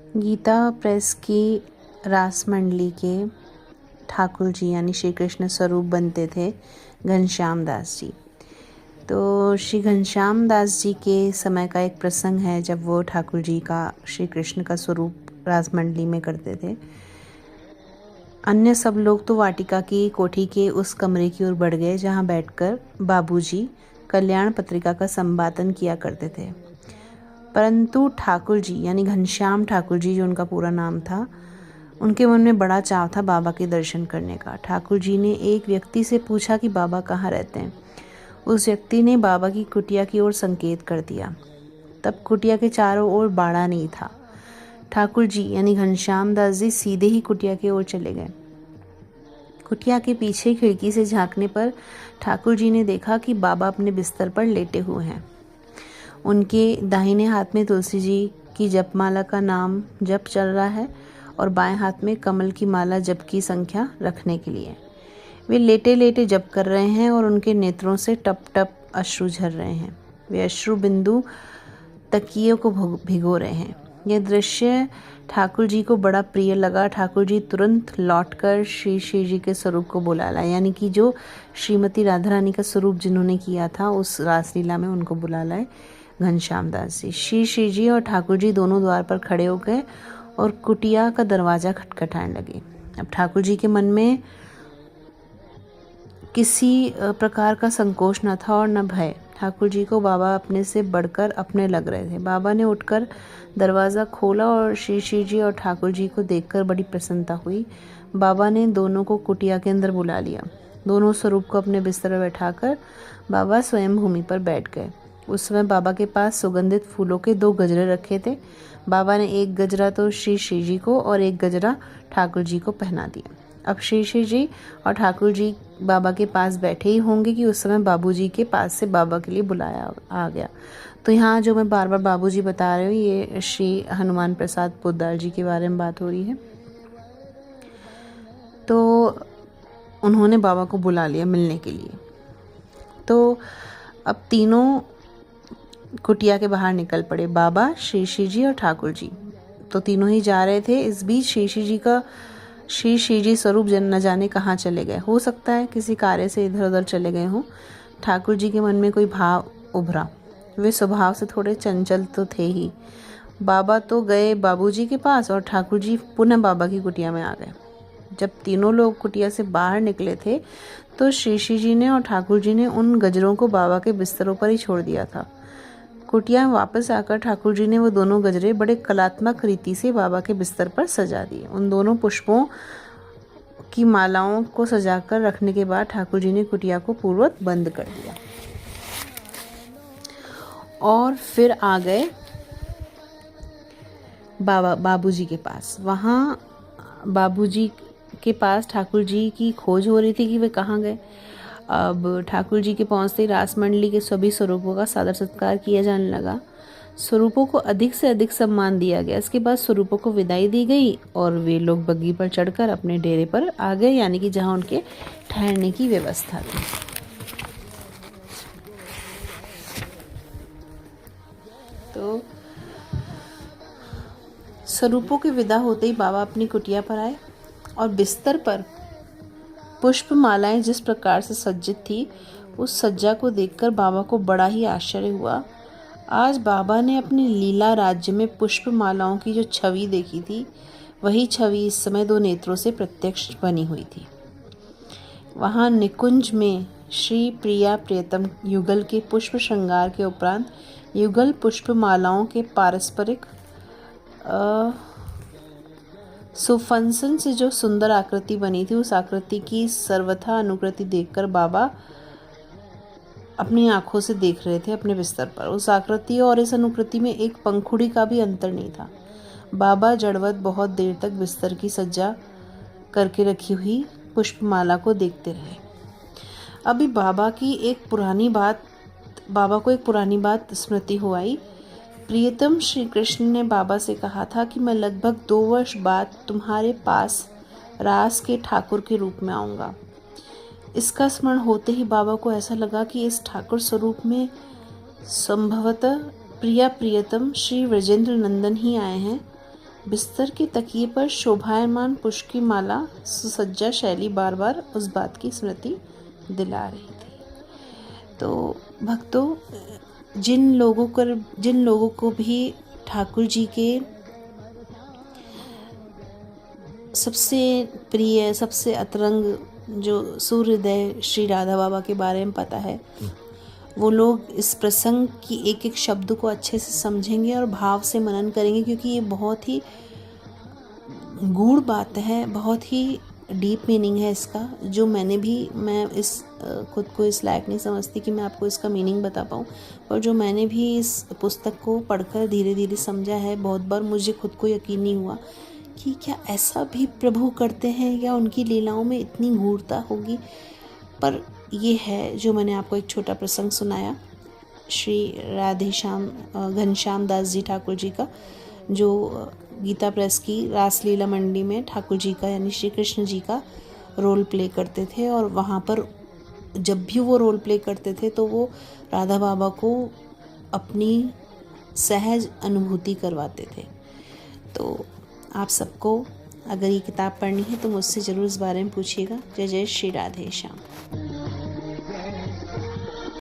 Gita press की रास मंडली के ठाकुर जी यानी श्री कृष्ण स्वरूप बनते थे घनश्याम दास जी। तो श्री घनश्याम दास जी के समय का एक प्रसंग है जब वो ठाकुर जी का श्री कृष्ण का स्वरूप रास मंडली में करते थे। अन्य सब लोग तो वाटिका की कोठी के उस कमरे की ओर बढ़ गए जहाँ बैठकर बाबूजी कल्याण पत्रिका का संपादन किया करते थे। परंतु ठाकुर जी यानी घनश्याम ठाकुर जी, जो उनका पूरा नाम था, उनके मन में बड़ा चाव था बाबा के दर्शन करने का। ठाकुर जी ने एक व्यक्ति से पूछा कि बाबा कहाँ रहते हैं। उस व्यक्ति ने बाबा की कुटिया की ओर संकेत कर दिया। तब कुटिया के चारों ओर बाड़ा नहीं था। ठाकुर जी यानी घनश्याम दास जी सीधे ही कुटिया की ओर चले गए। कुटिया के पीछे खिड़की से झांकने पर ठाकुर जी ने देखा कि बाबा अपने बिस्तर पर लेटे हुए हैं। उनके दाहिने हाथ में तुलसी जी की जपमाला का नाम जप चल रहा है और बाएं हाथ में कमल की माला जप की संख्या रखने के लिए। वे लेटे लेटे जप कर रहे हैं और उनके नेत्रों से टप टप अश्रु झर रहे हैं। वे अश्रु बिंदु तकिए को भिगो रहे हैं। यह दृश्य ठाकुर जी को बड़ा प्रिय लगा। ठाकुर जी तुरंत लौटकर श्री श्री जी के स्वरूप को बुला लाए, यानी कि जो श्रीमती राधा रानी का स्वरूप जिन्होंने किया था उस रासलीला में उनको बुला लाए घनश्याम दास जी। श्री श्री जी और ठाकुर जी दोनों द्वार पर खड़े हो गए और कुटिया का दरवाज़ा खटखटाने लगे। अब ठाकुर जी के मन में किसी प्रकार का संकोच न था और न भय। ठाकुर जी को बाबा अपने से बढ़कर अपने लग रहे थे। बाबा ने उठकर दरवाज़ा खोला और श्री श्री जी और ठाकुर जी को देखकर बड़ी प्रसन्नता हुई। बाबा ने दोनों को कुटिया के अंदर बुला लिया। दोनों स्वरूप को अपने बिस्तर पर बैठाकर बाबा स्वयं भूमि पर बैठ गए। उस समय बाबा के पास सुगंधित फूलों के 2 गजरे रखे थे। बाबा ने एक गजरा तो श्री श्री जी को और एक गजरा ठाकुर जी को पहना दिया। अब श्री श्री जी और ठाकुर जी बाबा के पास बैठे ही होंगे कि उस समय बाबूजी के पास से बाबा के लिए बुलाया आ गया। तो यहाँ जो मैं बार बार बाबूजी बता रही हूँ, ये श्री हनुमान प्रसाद पोद्दार जी के बारे में बात हो रही है। तो उन्होंने बाबा को बुला लिया मिलने के लिए। तो अब तीनों कुटिया के बाहर निकल पड़े, बाबा, श्री श्री जी और ठाकुर जी। तो तीनों ही जा रहे थे। इस बीच श्री श्री जी स्वरूप न जाने कहाँ चले गए। हो सकता है किसी कार्य से इधर उधर चले गए हों। ठाकुर जी के मन में कोई भाव उभरा। वे स्वभाव से थोड़े चंचल तो थे ही। बाबा तो गए बाबूजी के पास और ठाकुर जी पुनः बाबा की कुटिया में आ गए। जब तीनों लोग कुटिया से बाहर निकले थे तो श्री श्री जी ने और ठाकुर जी ने उन गजरों को बाबा के बिस्तरों पर ही छोड़ दिया था। कुटिया में वापस आकर ठाकुर जी ने वो दोनों गजरे बड़े कलात्मक रीति से बाबा के बिस्तर पर सजा दिए। उन दोनों पुष्पों की मालाओं को सजाकर रखने के बाद ठाकुर जी ने कुटिया को पूर्ववत बंद कर दिया और फिर आ गए बाबूजी के पास। वहाँ बाबूजी के पास ठाकुर जी की खोज हो रही थी कि वे कहाँ गए। अब ठाकुर जी के पहुँचते ही रास मंडली के सभी स्वरूपों का सादर सत्कार किया जाने लगा। स्वरूपों को अधिक से अधिक सम्मान दिया गया। इसके बाद स्वरूपों को विदाई दी गई और वे लोग बग्गी पर चढ़कर अपने डेरे पर आ गए, यानी कि जहाँ उनके ठहरने की व्यवस्था थी। तो स्वरूपों के विदा होते ही बाबा अपनी कुटिया पर आए और बिस्तर पर पुष्प मालाएं जिस प्रकार से सज्जित थी उस सज्जा को देखकर बाबा को बड़ा ही आश्चर्य हुआ। आज बाबा ने अपनी लीला राज्य में पुष्प मालाओं की जो छवि देखी थी वही छवि इस समय 2 नेत्रों से प्रत्यक्ष बनी हुई थी। वहाँ निकुंज में श्री प्रिया प्रियतम युगल के पुष्प श्रृंगार के उपरांत युगल पुष्प मालाओं के पारस्परिक सुफंसन से जो सुंदर आकृति बनी थी उस आकृति की सर्वथा अनुकृति देखकर बाबा अपनी आंखों से देख रहे थे अपने बिस्तर पर। उस आकृति और इस अनुकृति में एक पंखुड़ी का भी अंतर नहीं था। बाबा जड़वत बहुत देर तक बिस्तर की सज्जा करके रखी हुई पुष्पमाला को देखते रहे। अभी बाबा को एक पुरानी बात स्मृति हो आई। प्रियतम श्री कृष्ण ने बाबा से कहा था कि मैं लगभग 2 वर्ष बाद तुम्हारे पास रास के ठाकुर के रूप में आऊँगा। इसका स्मरण होते ही बाबा को ऐसा लगा कि इस ठाकुर स्वरूप में संभवतः प्रियतम श्री व्रजेंद्र नंदन ही आए हैं। बिस्तर के तकिए पर शोभायमान पुष्प की माला सुसज्जा शैली बार बार उस बात की स्मृति दिला रही थी। तो भक्तों, जिन लोगों को भी ठाकुर जी के सबसे प्रिय, सबसे अतरंग जो सूर्योदय श्री राधा बाबा के बारे में पता है, वो लोग इस प्रसंग की एक एक शब्द को अच्छे से समझेंगे और भाव से मनन करेंगे, क्योंकि ये बहुत ही गूढ़ बात है, बहुत ही डीप मीनिंग है इसका, जो मैं खुद को इस लायक नहीं समझती कि मैं आपको इसका मीनिंग बता पाऊँ, और जो मैंने भी इस पुस्तक को पढ़कर धीरे धीरे समझा है, बहुत बार मुझे खुद को यकीन नहीं हुआ कि क्या ऐसा भी प्रभु करते हैं, या उनकी लीलाओं में इतनी गूढ़ता होगी। पर ये है जो मैंने आपको एक छोटा प्रसंग सुनाया श्री घनश्याम दास जी ठाकुर जी का, जो गीता प्रेस की रासलीला मंडी में ठाकुर जी का यानी श्री कृष्ण जी का रोल प्ले करते थे। और वहाँ पर जब भी वो रोल प्ले करते थे तो वो राधा बाबा को अपनी सहज अनुभूति करवाते थे। तो आप सबको अगर ये किताब पढ़नी है तो मुझसे ज़रूर इस बारे में पूछिएगा। जय जय श्री राधे श्याम।